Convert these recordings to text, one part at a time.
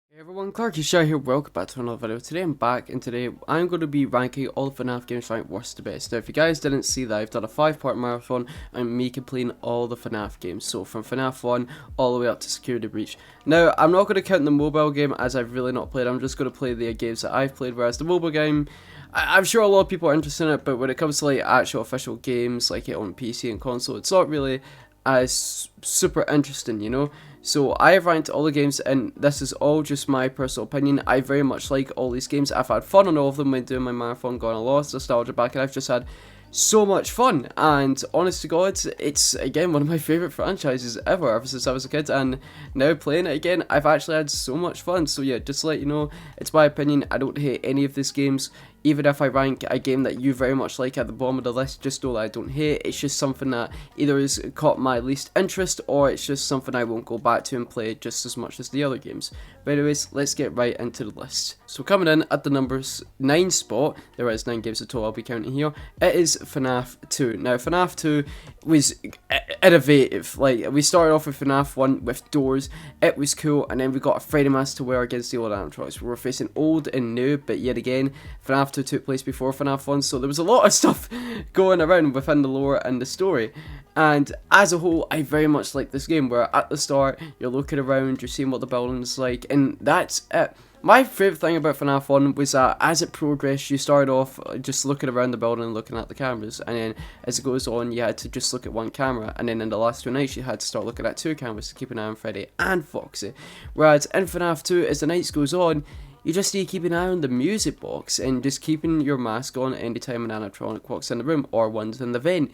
Hey everyone, Clarkysj here, welcome back to another video. Today I'm back, and today I'm going to be ranking all the FNAF games ranked worst to best. Now if you guys didn't see that, I've done a 5-part marathon and me completing all the FNAF games. So from FNAF 1 all the way up to Security Breach. Now I'm not going to count the mobile game as I've really not played, I'm just going to play the games that I've played, whereas the mobile game, I'm sure a lot of people are interested in it, but when it comes to like actual official games like it on PC and console, it's not really as super interesting, you know. So I have ranked all the games, and this is all just my personal opinion. I very much like all these games. I've had fun on all of them when doing my marathon, gone a lot of nostalgia back, and I've just had so much fun. And honest to God, it's again one of my favourite franchises ever since I was a kid, and now playing it again, I've actually had so much fun. So yeah, just to let you know, it's my opinion. I don't hate any of these games. Even if I rank a game that you very much like at the bottom of the list, just know that I don't hate. It's just something that either has caught my least interest, or it's just something I won't go back to and play just as much as the other games. But anyways, let's get right into the list. So coming in at the numbers 9 spot, there is 9 games in total I'll be counting here, it is FNAF 2. Now FNAF 2 was innovative. Like, we started off with FNAF 1 with doors, it was cool, and then we got a Freddy mask to wear against the old animatronics. We were facing old and new, but yet again, FNAF 2 took place before FNAF 1, so there was a lot of stuff going around within the lore and the story. And as a whole, I very much like this game, where at the start, you're looking around, you're seeing what the building's like, and that's it. My favourite thing about FNAF 1 was that as it progressed, you started off just looking around the building and looking at the cameras, and then as it goes on, you had to just look at one camera, and then in the last 2 nights, you had to start looking at 2 cameras to keep an eye on Freddy and Foxy. Whereas in FNAF 2, as the nights goes on, you just need to keep an eye on the music box and just keeping your mask on anytime an animatronic walks in the room or one's in the vent.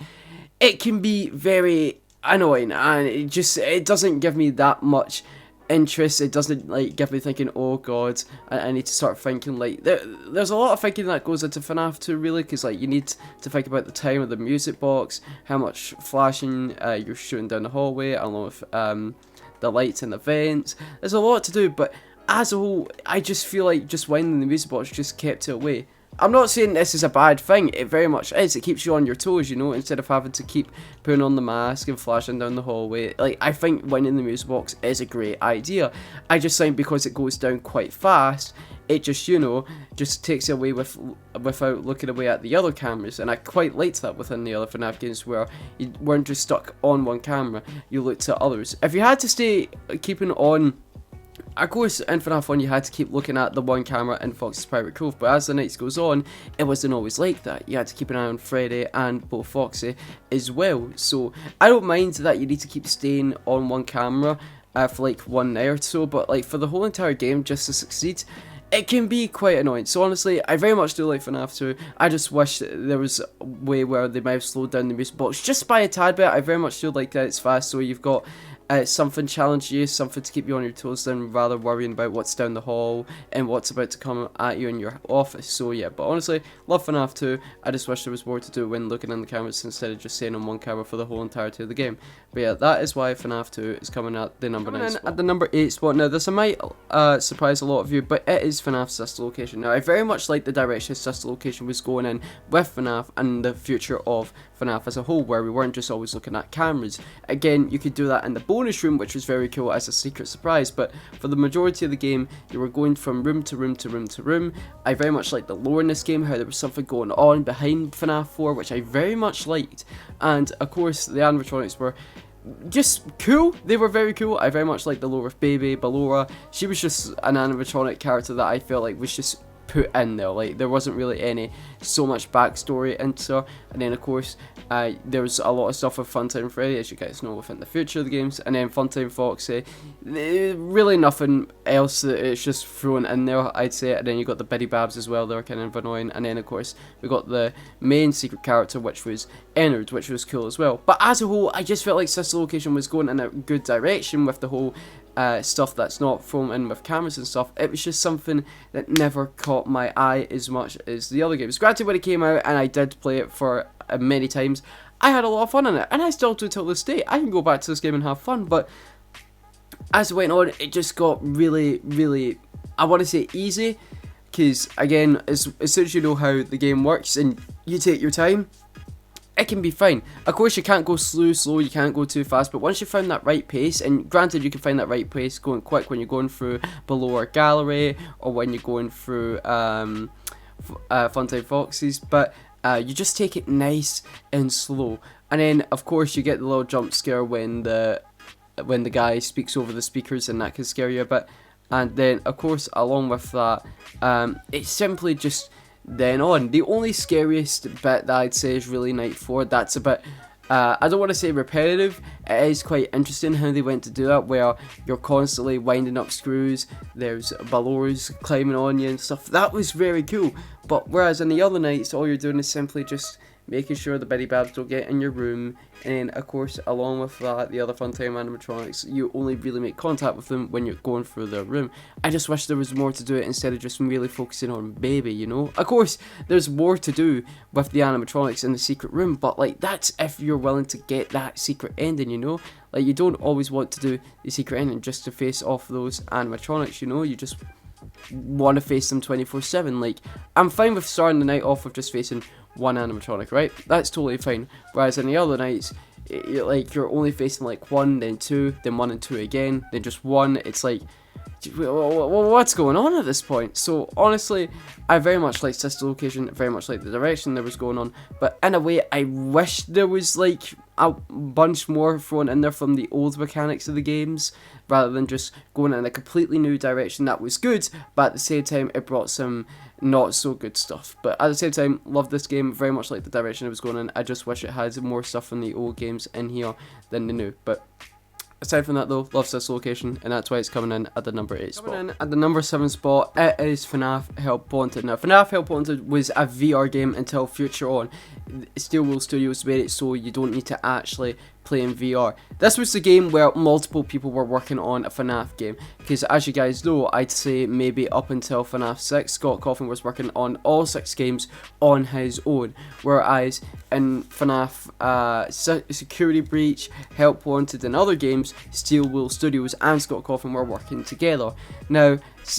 It can be very annoying, and it doesn't give me that much interest. It doesn't like give me thinking, oh god, I need to start thinking. Like there's a lot of thinking that goes into FNAF 2 really, because like you need to think about the time of the music box, how much flashing you're shooting down the hallway, along with the lights in the vents. There's a lot to do, but as a whole, I just feel like just winding the music box just kept it away. I'm not saying this is a bad thing, it very much is. It keeps you on your toes, you know, instead of having to keep putting on the mask and flashing down the hallway. Like, I think winding the music box is a great idea. I just think because it goes down quite fast, it just, you know, just takes you away without looking away at the other cameras. And I quite liked that within the other FNAF games, where you weren't just stuck on one camera, you looked at others. If you had to stay keeping on, of course, in FNAF 1 you had to keep looking at the one camera in Fox's Private Cove, but as the nights goes on, it wasn't always like that. You had to keep an eye on Freddy and both Foxy as well. So I don't mind that you need to keep staying on one camera for like 1 night or so, but like for the whole entire game just to succeed, it can be quite annoying. So honestly, I very much do like FNAF 2. I just wish there was a way where they might have slowed down the music box just by a tad bit. I very much do like that it's fast, so you've got something challenge you, something to keep you on your toes, then rather worrying about what's down the hall and what's about to come at you in your office. So yeah, but honestly, love FNAF 2. I just wish there was more to do when looking in the cameras instead of just staying on one camera for the whole entirety of the game. But yeah, that is why FNAF 2 is coming at the number 9 spot. At the number 8 spot, now this might surprise a lot of you, but it is FNAF's sister location. Now I very much like the direction sister location was going in with FNAF and the future of FNAF as a whole, where we weren't just always looking at cameras. Again, you could do that in the bonus room, which was very cool as a secret surprise, but for the majority of the game, you were going from room to room to room to room. I very much liked the lore in this game, how there was something going on behind FNAF 4, which I very much liked, and of course the animatronics were just cool. They were very cool. I very much liked the lore of Baby Ballora. She was just an animatronic character that I felt like was just put in there. Like, there wasn't really so much backstory into her. And then of course there was a lot of stuff with Funtime Freddy, as you guys know, within the future of the games, and then Funtime Foxy. Really nothing else that it's just thrown in there, I'd say. And then you got the Biddy Babs as well, they were kind of annoying. And then of course we got the main secret character, which was Ennard, which was cool as well. But as a whole, I just felt like Sister Location was going in a good direction with the whole stuff that's not thrown in with cameras and stuff. It was just something that never caught my eye as much as the other games. Granted, when it came out and I did play it for many times, I had a lot of fun in it, and I still do till this day. I can go back to this game and have fun, but as it went on, it just got really, I want to say easy, because again, as soon as you know how the game works and you take your time, it can be fine. Of course, you can't go slow, you can't go too fast, but once you found that right pace, and granted you can find that right pace going quick when you're going through below a gallery, or when you're going through Funtime Foxes, but you just take it nice and slow. And then of course you get the little jump scare when the guy speaks over the speakers, and that can scare you a bit. And then of course along with that, it's simply just then on. The only scariest bit that I'd say is really night 4. That's a bit, I don't want to say repetitive. It is quite interesting how they went to do that, where you're constantly winding up screws, there's balloons climbing on you and stuff. That was very cool. But whereas in the other nights, all you're doing is simply just making sure the Betty Babs don't get in your room, and of course along with that, the other Funtime animatronics, you only really make contact with them when you're going through their room. I just wish there was more to do it instead of just really focusing on Baby, you know. Of course there's more to do with the animatronics in the secret room, but like, that's if you're willing to get that secret ending, you know. Like, you don't always want to do the secret ending just to face off those animatronics, you know. You just want to face them 24/7. Like, I'm fine with starting the night off with just facing one animatronic, right? That's totally fine. Whereas in the other nights, you're only facing like 1, then 2, then 1 and 2 again, then just 1. It's like, what's going on at this point? So honestly, I very much liked Sister Location, very much like the direction there was going on, but in a way I wish there was like a bunch more thrown in there from the old mechanics of the games, rather than just going in a completely new direction. That was good, but at the same time it brought some not so good stuff. But at the same time, love this game, very much like the direction it was going in. I just wish it had more stuff from the old games in here than the new. But aside from that though, love this location, and that's why it's coming in at the number 8 spot. Coming in at the number 7 spot, it is FNAF Help Wanted. Now, FNAF Help Wanted was a VR game until Future On. Steel Wool Studios made it so you don't need to actually play in VR. This was the game where multiple people were working on a FNAF game, because as you guys know, I'd say maybe up until FNAF 6, Scott Cawthon was working on all 6 games on his own, whereas in FNAF Security Breach, Help Wanted and other games, Steel Wool Studios and Scott Cawthon were working together. Now,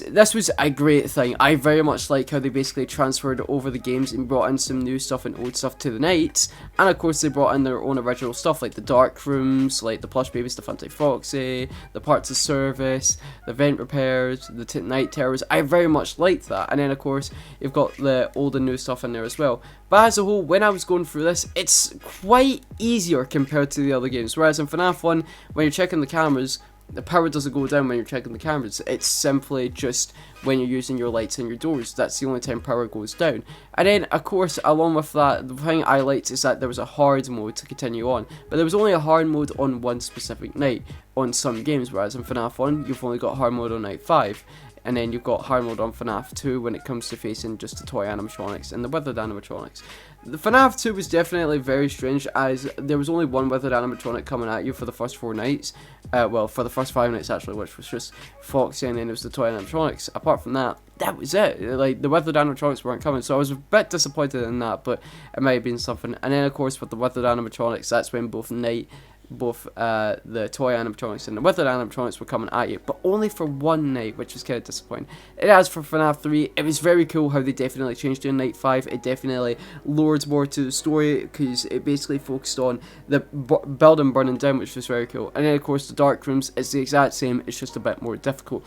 this was a great thing. I very much like how they basically transferred over the games and brought in some new stuff and old stuff to the nights, and of course they brought in their own original stuff, like the dark rooms, like the plush babies, the Funtime Foxy, the parts of service, the vent repairs, the night terrors. I very much liked that. And then of course you've got the old and new stuff in there as well. But as a whole, when I was going through this, it's quite easier compared to the other games. Whereas in FNAF 1, when you're checking the cameras, the power doesn't go down when you're checking the cameras. It's simply just when you're using your lights and your doors. That's the only time power goes down. And then, of course, along with that, the thing I liked is that there was a hard mode to continue on. But there was only a hard mode on one specific night on some games, whereas in FNAF 1, you've only got hard mode on night 5. And then you've got hard mode on FNAF 2 when it comes to facing just the toy animatronics and the withered animatronics. The FNAF 2 was definitely very strange, as there was only one withered animatronic coming at you for the first 4 nights. Well, for the first 5 nights actually, which was just Foxy, and then it was the toy animatronics. Apart from that, that was it. Like, the withered animatronics weren't coming, so I was a bit disappointed in that, but it might have been something. And then of course with the withered animatronics, that's when both the toy animatronics and the withered animatronics were coming at you, but only for one night, which was kind of disappointing. And as for FNAF 3, it was very cool how they definitely changed it in night 5. It definitely lowered more to the story, because it basically focused on the building burning down, which was very cool. And then of course the dark rooms, it's the exact same, it's just a bit more difficult.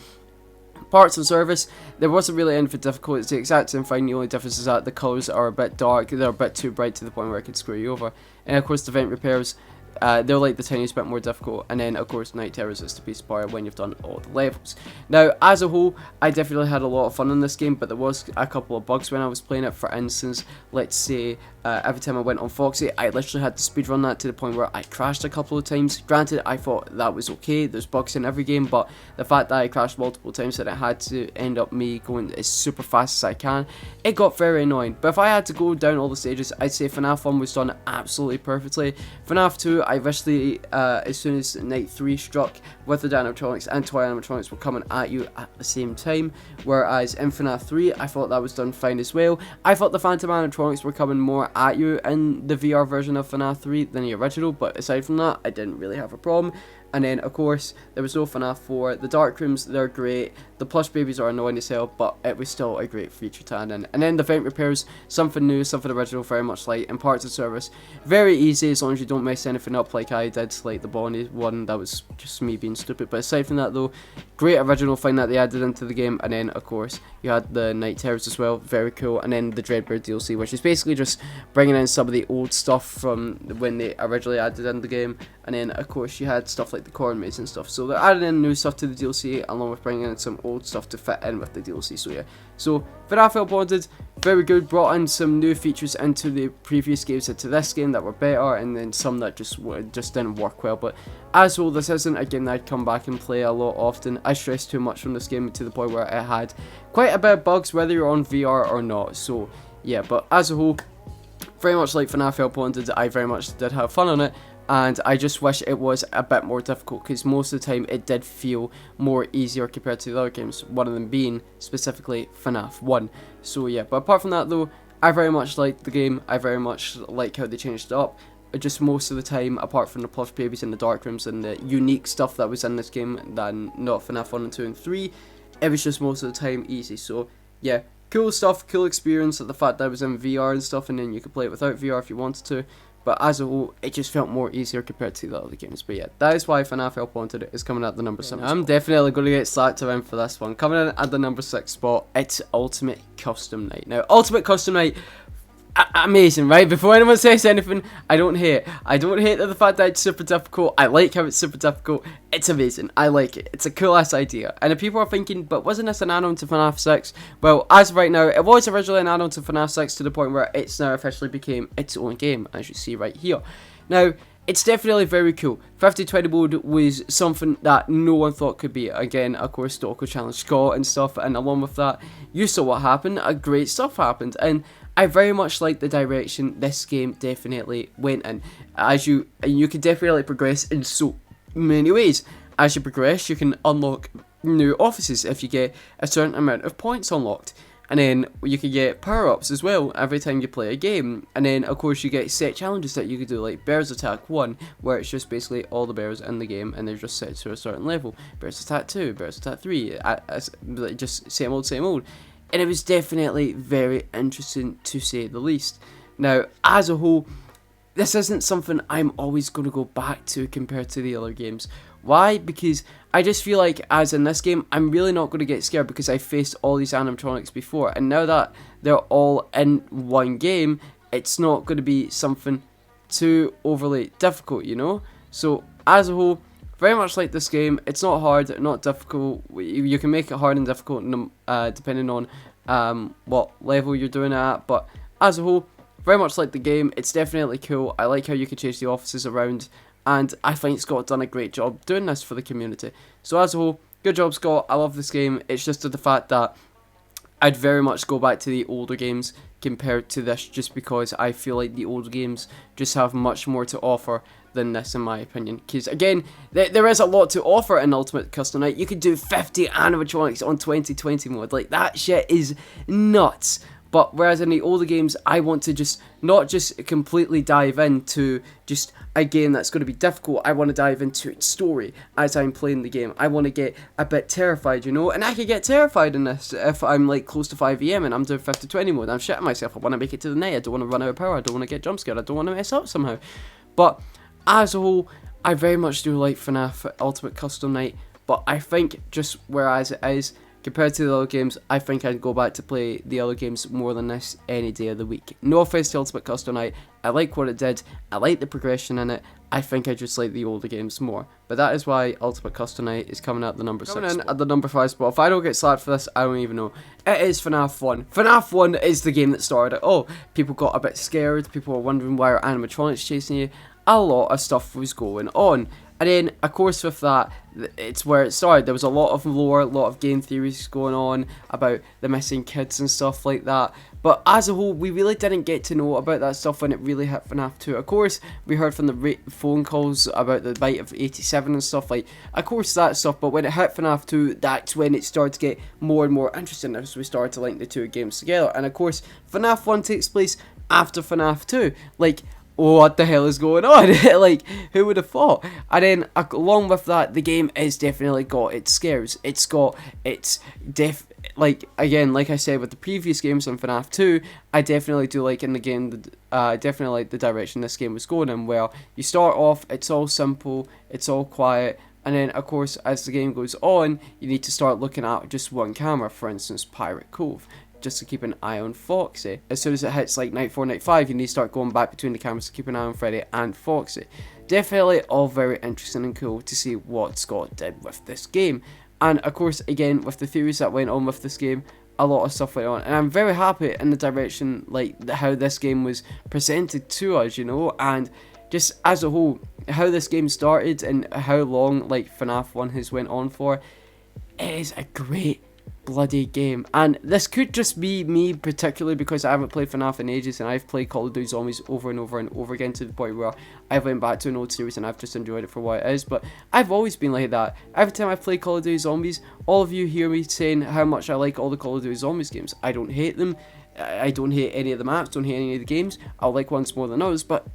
Parts and service, there wasn't really anything difficult, it's the exact same thing. The only difference is that the colours are a bit dark, they're a bit too bright to the point where it could screw you over. And of course the vent repairs, they're like the tiniest bit more difficult. And then of course night terrors is the best part when you've done all the levels. Now as a whole, I definitely had a lot of fun in this game, but there was a couple of bugs when I was playing it. For instance, let's say every time I went on Foxy, I literally had to speedrun that to the point where I crashed a couple of times. Granted, I thought that was okay, there's bugs in every game, but the fact that I crashed multiple times and it had to end up me going as super fast as I can, it got very annoying. But if I had to go down all the stages, I'd say FNAF 1 was done absolutely perfectly. FNAF 2, I eventually, as soon as night 3 struck, withered animatronics and toy animatronics were coming at you at the same time, whereas in FNAF 3, I thought that was done fine as well. I thought the phantom animatronics were coming more at you in the VR version of FNAF 3 than the original, but aside from that, I didn't really have a problem. And then, of course, there was no FNAF 4. The dark rooms, they're great. The plush babies are annoying as hell, but it was still a great feature to add in. And then the vent repairs, something new, something original, very much light. And parts of service, very easy as long as you don't mess anything up like I did, like the Bonnie one. That was just me being stupid. But aside from that though, great original thing that they added into the game. And then, of course, you had the night terrors as well, very cool. And then the Dreadbird DLC, which is basically just bringing in some of the old stuff from when they originally added in the game. And then, of course, you had stuff like the corn maze and stuff. So they're adding in new stuff to the DLC, along with bringing in some old stuff to fit in with the DLC. So yeah, so FNAF Help Wanted, very good. Brought in some new features into the previous games, into this game that were better, and then some that just didn't work well. But as well, this isn't a game that I'd come back and play a lot often. I stressed too much from this game to the point where it had quite a bit of bugs, whether you're on VR or not. So yeah, but as a whole, very much like FNAF Help Wanted, I very much did have fun on it. And I just wish it was a bit more difficult, because most of the time it did feel more easier compared to the other games, one of them being specifically FNAF 1. So yeah, but apart from that though, I very much liked the game. I very much like how they changed it up. Just most of the time, apart from the plush babies and the dark rooms and the unique stuff that was in this game, than not FNAF 1 and 2 and 3, it was just most of the time easy. So yeah, cool stuff, cool experience. The fact that I was in VR and stuff, and then you could play it without VR if you wanted to. But as a whole, it just felt more easier compared to the other games. But yeah, that is why FNAF Help Wanted is coming at the number 7 spot. I'm definitely going to get slapped around for this one. Coming in at the number 6 spot, it's Ultimate Custom Night. Now, Ultimate Custom Night, amazing, right? Before anyone says anything, I don't hate the fact that it's super difficult. I like how it's super difficult. It's amazing. I like it. It's a cool ass idea. And if people are thinking, but wasn't this an add-on to FNAF 6? Well, as of right now, it was originally an add-on to FNAF 6 to the point where it's now officially became its own game, as you see right here. Now, it's definitely very cool. 50-20 mode was something that no one thought could be. Again, of course, Stalker Challenge Scott and stuff, and along with that, you saw what happened. Great stuff happened, and I very much like the direction this game definitely went in. You can definitely progress in so many ways. As you progress, you can unlock new offices if you get a certain amount of points unlocked. And then you can get power-ups as well every time you play a game. And then, of course, you get set challenges that you can do, like Bears Attack 1, where it's just basically all the bears in the game, and they're just set to a certain level. Bears Attack 2, Bears Attack 3, just same old, same old. And it was definitely very interesting, to say the least. Now, as a whole, this isn't something I'm always going to go back to compared to the other games. Why? Because I just feel like, as in this game, I'm really not going to get scared because I faced all these animatronics before. And now that they're all in one game, it's not going to be something too overly difficult, you know? So, as a whole, very much like this game. It's not hard, not difficult. You can make it hard and difficult depending on what level you're doing it at. But as a whole, very much like the game. It's definitely cool. I like how you can change the offices around. And I think Scott done a great job doing this for the community. So as a whole, good job, Scott. I love this game. It's just the fact that I'd very much go back to the older games compared to this, just because I feel like the older games just have much more to offer than this, in my opinion. Because again, there is a lot to offer in Ultimate Custom Night. You could do 50 animatronics on 2020 mode. Like, that shit is nuts. But whereas in the older games, I want to just not just completely dive into just a game that's going to be difficult. I want to dive into its story as I'm playing the game. I want to get a bit terrified, you know? And I could get terrified in this if I'm like close to 5 AM and I'm doing 50-20 mode. I'm shitting myself. I want to make it to the night. I don't want to run out of power. I don't want to get jump scared. I don't want to mess up somehow. But as a whole, I very much do like FNAF Ultimate Custom Night. But I think just whereas it is, compared to the other games, I think I'd go back to play the other games more than this any day of the week. No offense to Ultimate Custom Night, I like what it did, I like the progression in it, I think I just like the older games more. But that is why Ultimate Custom Night is coming out at the number 6 spot. At the number 5 spot. If I don't get slapped for this, I don't even know. It is FNAF 1. FNAF 1 is the game that started it. Oh, people got a bit scared, people were wondering why are animatronics chasing you. A lot of stuff was going on. And then, of course, with that, it's where it started. There was a lot of lore, a lot of game theories going on about the missing kids and stuff like that. But as a whole, we really didn't get to know about that stuff when it really hit FNAF 2. Of course, we heard from the phone calls about the bite of 87 and stuff like, of course, that stuff. But when it hit FNAF 2, that's when it started to get more and more interesting as we started to link the two games together. And of course, FNAF 1 takes place after FNAF 2. Like, what the hell is going on? Like, who would have thought? And then along with that, the game is definitely got its scares. It's got its like, again, like I said with the previous games on FNAF 2, I definitely do like in the game, definitely like the direction this game was going in, where you start off, it's all simple, it's all quiet, and then of course as the game goes on, you need to start looking at just one camera, for instance Pirate Cove, just to keep an eye on Foxy. As soon as it hits like night 4, night 5, you need to start going back between the cameras to keep an eye on Freddy and Foxy. Definitely all very interesting and cool to see what Scott did with this game. And of course, again, with the theories that went on with this game, a lot of stuff went on, and I'm very happy in the direction, like how this game was presented to us, you know, and just as a whole, how this game started and how long like FNAF 1 has went on for. It is a great bloody game, and this could just be me particularly because I haven't played FNAF in ages, and I've played Call of Duty Zombies over and over and over again to the point where I went back to an old series and I've just enjoyed it for what it is. But I've always been like that. Every time I've played Call of Duty Zombies, all of you hear me saying how much I like all the Call of Duty Zombies games. I don't hate them, I don't hate any of the maps, don't hate any of the games. I'll like ones more than others, but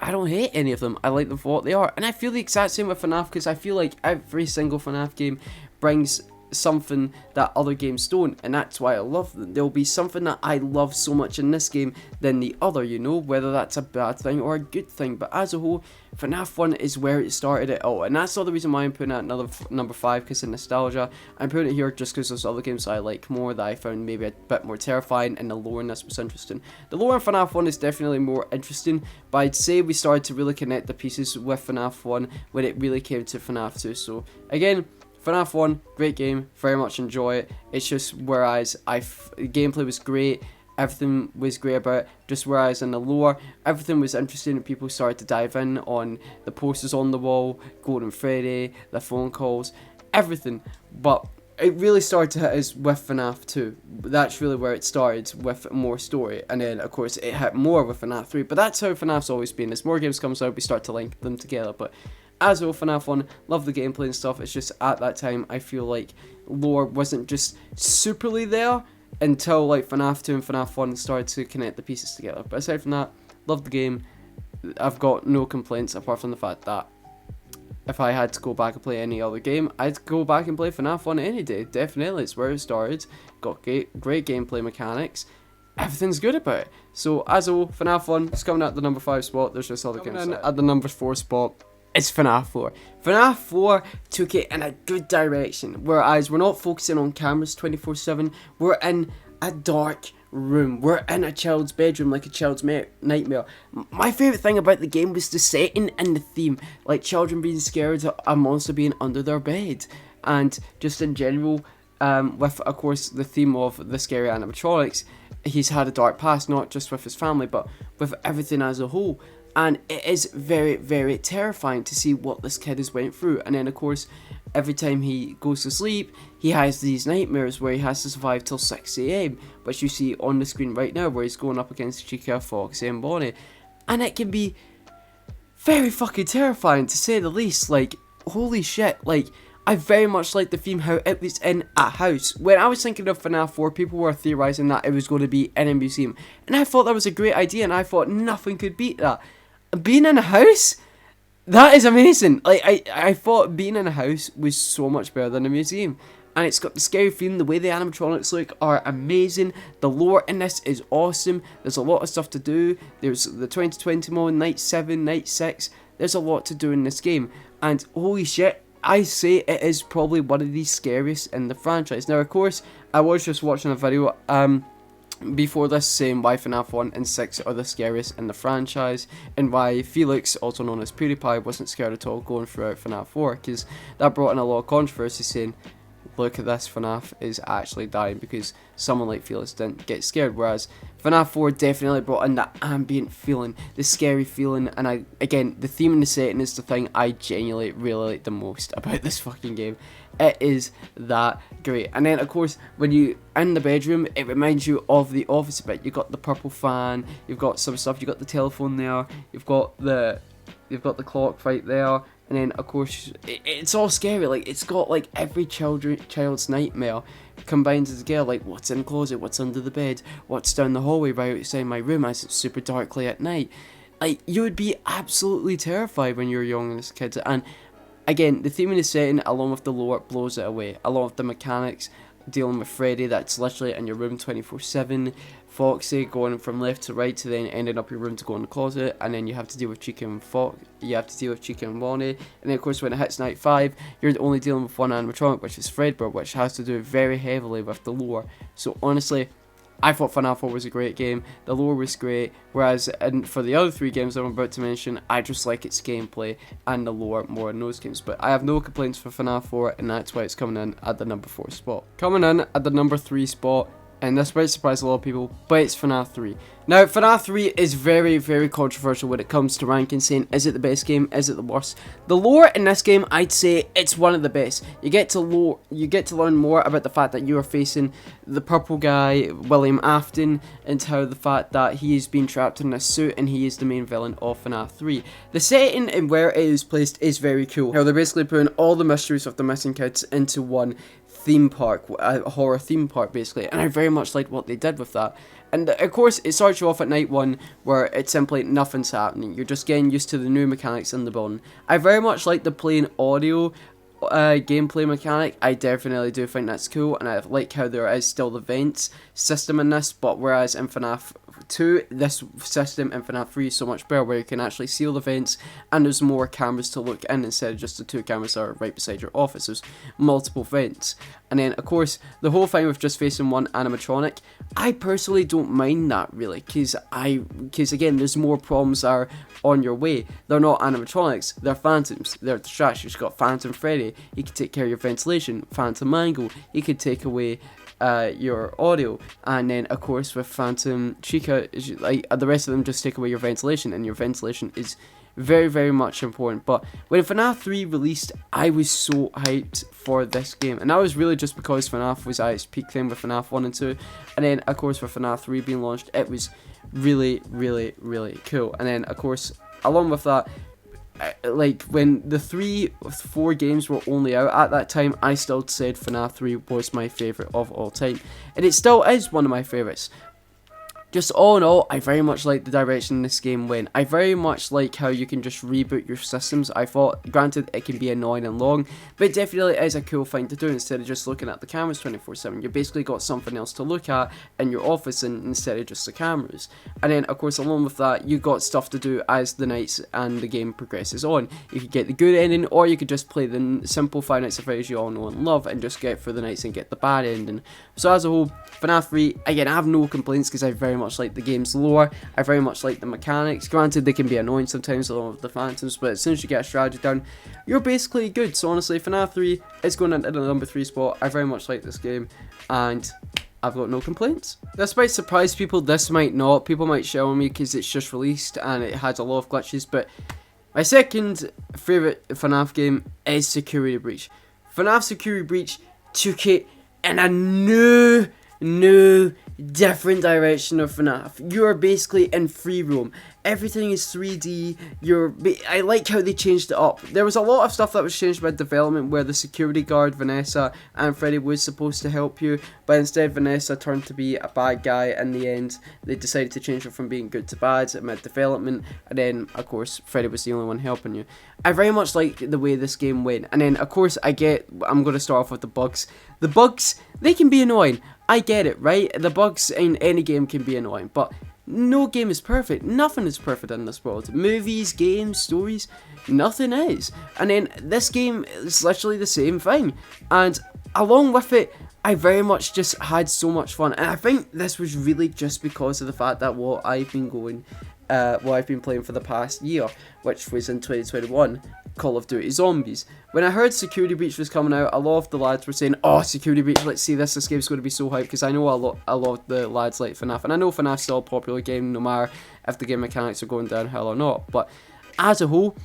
I don't hate any of them. I like them for what they are, and I feel the exact same with FNAF, because I feel like every single FNAF game brings something that other games don't, and that's why I love them. There'll be something that I love so much in this game than the other, you know, whether that's a bad thing or a good thing. But as a whole, FNAF 1 is where it started it all, and that's all the reason why I'm putting it at another number 5, because of nostalgia. I'm putting it here just because there's other games I like more that I found maybe a bit more terrifying, and the lore in this was interesting. The lore in FNAF 1 is definitely more interesting, but I'd say we started to really connect the pieces with FNAF 1 when it really came to FNAF 2. So again, FNAF 1, great game, very much enjoy it. It's just whereas gameplay was great, everything was great about it, just whereas in the lore, everything was interesting and people started to dive in on the posters on the wall, Golden Freddy, the phone calls, everything. But it really started to hit us with FNAF 2. That's really where it started, with more story, and then of course it hit more with FNAF 3. But that's how FNAF's always been. As more games comes out, we start to link them together. But as well, FNAF 1, love the gameplay and stuff. It's just at that time I feel like lore wasn't just superly there until like FNAF 2 and FNAF 1 started to connect the pieces together. But aside from that, love the game. I've got no complaints apart from the fact that if I had to go back and play any other game, I'd go back and play FNAF 1 any day. Definitely, it's where it started. Got great gameplay mechanics. Everything's good about it. So as a whole, FNAF 1 is coming at the number 5 spot. There's just other games at the number 4 spot. It's FNAF 4. FNAF 4 took it in a good direction, whereas we're not focusing on cameras 24/7, we're in a dark room, we're in a child's bedroom, like a child's nightmare. My favourite thing about the game was the setting and the theme, like children being scared of a monster being under their bed, and just in general, with of course the theme of the scary animatronics. He's had a dark past, not just with his family, but with everything as a whole. And it is very, very terrifying to see what this kid has went through. And then of course, every time he goes to sleep, he has these nightmares where he has to survive till 6 AM, which you see on the screen right now, where he's going up against Chica, Foxy and Bonnie. And it can be very fucking terrifying, to say the least. Like, holy shit, like, I very much like the theme, how it was in a house. When I was thinking of FNAF 4, people were theorising that it was going to be in a museum. And I thought that was a great idea, and I thought nothing could beat that. Being in a house? That is amazing. Like, I thought being in a house was so much better than a museum. And it's got the scary feeling, the way the animatronics look are amazing. The lore in this is awesome. There's a lot of stuff to do. There's the 2020 mode, night 7, night 6. There's a lot to do in this game. And holy shit, I say it is probably one of the scariest in the franchise. Now, of course, I was just watching a video before this saying why FNAF 1 and 6 are the scariest in the franchise, and why Felix, also known as PewDiePie, wasn't scared at all going throughout FNAF 4, because that brought in a lot of controversy, saying, look at this, FNAF is actually dying because someone like Felix didn't get scared, whereas FNAF 4 definitely brought in that ambient feeling, the scary feeling, and again, the theme and the setting is the thing I genuinely really like the most about this fucking game. It is that great. And then of course, when you in the bedroom, it reminds you of the Office a bit. You've got the purple fan, you've got some stuff, you've got the telephone there, you've got the clock right there, and then of course it's all scary. Like, it's got like every child's nightmare combined together, like what's in the closet, what's under the bed, what's down the hallway right outside my room as it's super darkly at night. like, you would be absolutely terrified when you were young as a kid. And again, the theme and the setting, along with the lore, blows it away. Along with the mechanics, dealing with Freddy that's literally in your room 24/7, Foxy going from left to right to then ending up your room to go in the closet, and then you have to deal with Chica and Bonnie, and then of course when it hits night 5, you're only dealing with one animatronic, which is Fredbear, which has to do very heavily with the lore. So honestly, I thought FNAF 4 was a great game, the lore was great, whereas for the other 3 games I'm about to mention, I just like its gameplay and the lore more in those games. But I have no complaints for FNAF 4, and that's why it's coming in at the number 4 spot. Coming in at the number 3 spot, and this might surprise a lot of people, but it's FNAF 3. Now, FNAF 3 is very, very controversial when it comes to ranking, saying, is it the best game, is it the worst? The lore in this game, I'd say it's one of the best. You get to learn more about the fact that you are facing the purple guy, William Afton, and how the fact that he is being trapped in a suit and he is the main villain of FNAF 3. The setting and where it is placed is very cool. How they're basically putting all the mysteries of the missing kids into one theme park, a horror theme park basically, and I very much liked what they did with that. And of course it starts you off at night 1 where it's simply nothing's happening, you're just getting used to the new mechanics in the building. I very much like the plain audio gameplay mechanic. I definitely do think that's cool, and I like how there is still the vents system in this, but whereas in FNAF 2, this system in FNAF 3 is so much better, where you can actually see all the vents and there's more cameras to look in instead of just the 2 cameras that are right beside your office. There's multiple vents. And then of course the whole thing with just facing one animatronic, I personally don't mind that really, because again, there's more problems that are on your way. They're not animatronics, they're phantoms, they're distractions. You've got Phantom Freddy, he can take care of your ventilation. Phantom Mango, he could take away your audio, and then of course with Phantom Chica, like the rest of them just take away your ventilation, and your ventilation is very, very much important. But when FNAF 3 released, I was so hyped for this game, and that was really just because FNAF was at its peak thing with FNAF 1 and 2, and then of course with FNAF 3 being launched, it was really, really, really cool. And then of course along with that, like when the 4 games were only out at that time, I still said FNAF 3 was my favourite of all time, and it still is one of my favourites. Just all in all, I very much like the direction this game went. I very much like how you can just reboot your systems. I thought, granted, it can be annoying and long, but it definitely is a cool thing to do instead of just looking at the cameras 24/7. You basically got something else to look at in your office instead of just the cameras. And then, of course, along with that, you got stuff to do as the nights and the game progresses on. You could get the good ending, or you could just play the simple Five Nights at Freddy's you all know and love and just get through the nights and get the bad ending. So as a whole, FNAF 3, again, I have no complaints because I very much like the game's lore. I very much like the mechanics. Granted, they can be annoying sometimes along with the phantoms, but as soon as you get a strategy down, you're basically good. So honestly, FNAF 3 is going into the number 3 spot. I very much like this game, and I've got no complaints. This might surprise people, this might not. People might shell on me because it's just released and it has a lot of glitches, but my second favourite FNAF game is Security Breach. FNAF Security Breach took it in a new, different direction of FNAF. You're basically in free roam. Everything is 3D. I like how they changed it up. There was a lot of stuff that was changed by development, where the security guard Vanessa and Freddy was supposed to help you, but instead Vanessa turned to be a bad guy. In the end, they decided to change her from being good to bad mid development, and then of course Freddy was the only one helping you. I very much like the way this game went, and then of course I'm going to start off with the bugs. The bugs, they can be annoying. I get it, right? The bugs in any game can be annoying, but no game is perfect. Nothing is perfect in this world. Movies, games, stories, nothing is. And then this game is literally the same thing. And along with it, I very much just had so much fun. And I think this was really just because of the fact that what I've been playing for the past year, which was in 2021, Call of Duty Zombies. When I heard Security Breach was coming out, a lot of the lads were saying, oh, Security Breach, let's see this game's going to be so hyped, because I know a lot of the lads like FNAF, and I know FNAF's still a popular game no matter if the game mechanics are going downhill or not, but as a whole,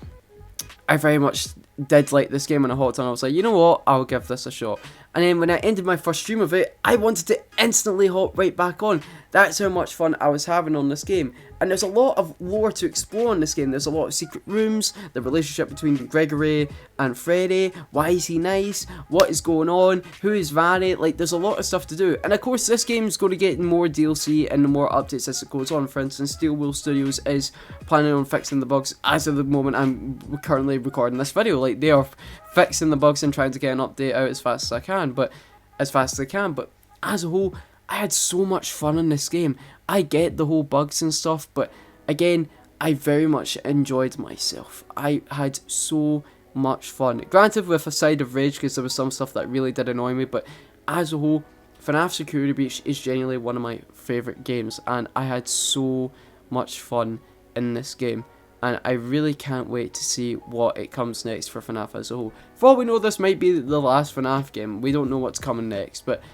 I very much did like this game, and I hopped on. I was like, you know what, I'll give this a shot. And then when I ended my first stream of it, I wanted to instantly hop right back on. That's how much fun I was having on this game. and there's a lot of lore to explore in this game. There's a lot of secret rooms, the relationship between Gregory and Freddy, why is he nice, what is going on, who is Vanny, like there's a lot of stuff to do. And of course this game's going to get more DLC and more updates as it goes on. For instance, Steel Wheel Studios is planning on fixing the bugs as of the moment I'm currently recording this video. Like they are fixing the bugs and trying to get an update out as fast as I can, but as a whole, I had so much fun in this game. I get the whole bugs and stuff, but again, I very much enjoyed myself. I had so much fun. Granted, with a side of rage, because there was some stuff that really did annoy me, but as a whole, FNAF Security Breach is genuinely one of my favourite games, and I had so much fun in this game. And I really can't wait to see what it comes next for FNAF as a whole. For all we know, this might be the last FNAF game. We don't know what's coming next, but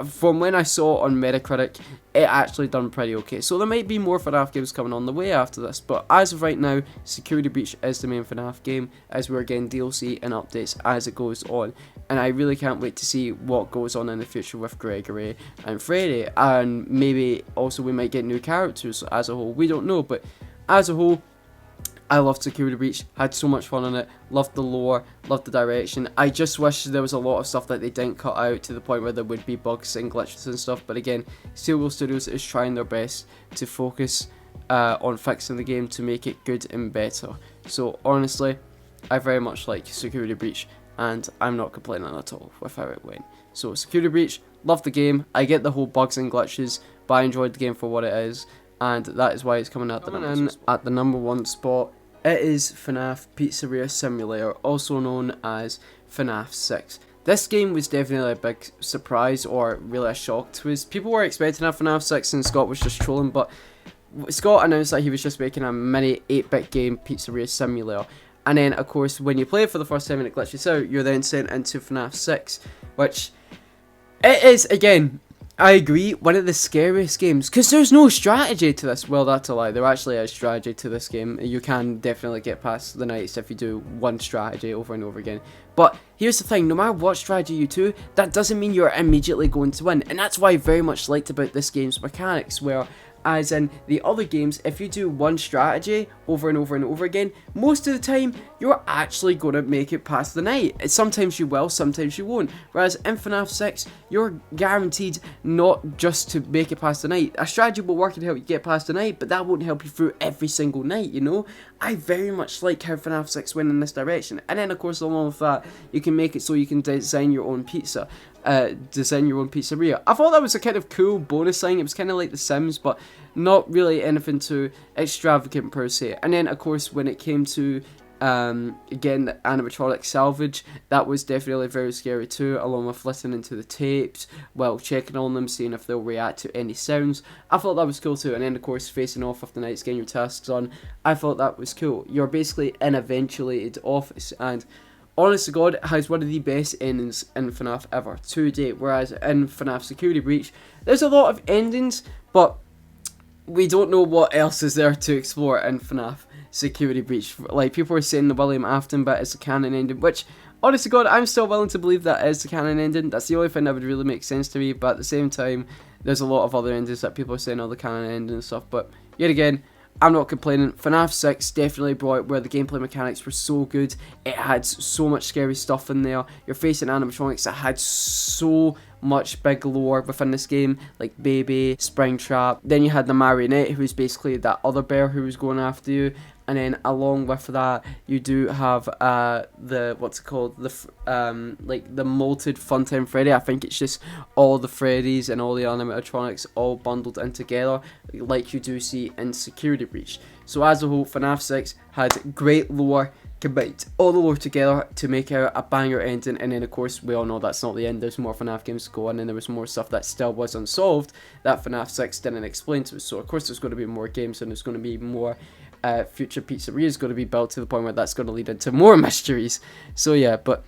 from when I saw it on Metacritic, it actually done pretty okay. So there might be more FNAF games coming on the way after this, but as of right now, Security Breach is the main FNAF game, as we're getting DLC and updates as it goes on. And I really can't wait to see what goes on in the future with Gregory and Freddy, and maybe also we might get new characters as a whole. We don't know, but as a whole, I loved Security Breach, had so much fun on it, loved the lore, loved the direction. I just wish there was a lot of stuff that they didn't cut out to the point where there would be bugs and glitches and stuff. But again, Steel Wheel Studios is trying their best to focus on fixing the game to make it good and better. So honestly, I very much like Security Breach, and I'm not complaining at all with how it went. So Security Breach, loved the game. I get the whole bugs and glitches, but I enjoyed the game for what it is. And that is why it's coming out at the number one spot. It is FNAF Pizzeria Simulator, also known as FNAF 6. This game was definitely a big surprise, or really a shock to us. People were expecting a FNAF 6 and Scott was just trolling, but Scott announced that he was just making a mini 8-bit game, Pizzeria Simulator. And then, of course, when you play it for the first time and it glitches out, you're then sent into FNAF 6, which it is, again, I agree, one of the scariest games, because there's no strategy to this. Well, that's a lie, there actually is strategy to this game. You can definitely get past the nights if you do one strategy over and over again. But here's the thing, no matter what strategy you do, that doesn't mean you're immediately going to win. And that's what I very much liked about this game's mechanics, where as in the other games, if you do one strategy over and over and over again, most of the time, you're actually going to make it past the night. Sometimes you will, sometimes you won't. Whereas in FNAF 6, you're guaranteed not just to make it past the night. A strategy will work and help you get past the night, but that won't help you through every single night, you know? I very much like how FNAF 6 went in this direction. And then, of course, along with that, you can make it so you can design your own pizza. Design your own pizzeria. I thought that was a kind of cool bonus thing. It was kind of like The Sims, but not really anything too extravagant per se. And then, of course, when it came to again, the animatronic salvage, that was definitely very scary too, along with listening to the tapes while checking on them, seeing if they'll react to any sounds. I thought that was cool too. And then, of course, facing off after the nights, getting your tasks done, I thought that was cool. You're basically in a ventilated office, and honest to God, it has one of the best endings in FNAF ever to date. Whereas in FNAF Security Breach, there's a lot of endings, but we don't know what else is there to explore in FNAF Security Breach. Like, people are saying the William Afton bit is the canon ending, which, honest to God, I'm still willing to believe that is the canon ending. That's the only thing that would really make sense to me, but at the same time, there's a lot of other endings that people are saying are the canon ending and stuff. But yet again, I'm not complaining. FNAF 6 definitely brought it where the gameplay mechanics were so good. It had so much scary stuff in there. You're facing animatronics that had so much big lore within this game, like Baby, Springtrap. Then you had the Marionette, who's basically that other bear who was going after you. And then along with that, you do have the, what's it called, the like the molted Funtime Freddy. I think it's just all the Freddys and all the animatronics all bundled in together, like you do see in Security Breach. So as a whole, FNAF 6 had great lore, combined all the lore together to make out a banger ending. And then, of course, we all know that's not the end. There's more FNAF games to go on, and there was more stuff that still was unsolved that FNAF 6 didn't explain to us. So of course there's going to be more games, and there's going to be more future pizzerias going to be built to the point where that's going to lead into more mysteries. So yeah, but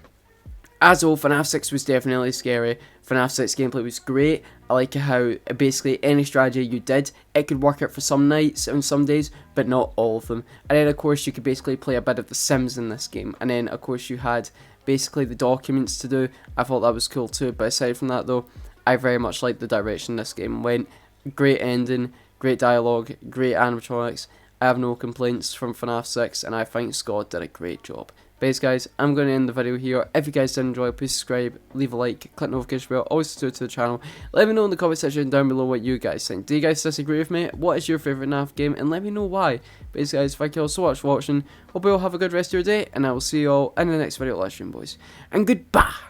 as a whole, FNAF 6 was definitely scary. FNAF 6 gameplay was great. I like how basically any strategy you did, it could work out for some nights and some days, but not all of them. And then, of course, you could basically play a bit of The Sims in this game. And then, of course, you had basically the documents to do. I thought that was cool too. But aside from that, though, I very much liked the direction this game went. Great ending. great dialogue, great animatronics. I have no complaints from FNAF 6, and I think Scott did a great job. But guys, I'm going to end the video here. If you guys did enjoy, please subscribe, leave a like, click the notification bell, always subscribe to the channel. Let me know in the comment section down below what you guys think. Do you guys disagree with me? What is your favourite FNAF game? And let me know why. But guys, thank you all so much for watching. Hope you all have a good rest of your day, and I will see you all in the next video. Live stream, boys. And goodbye!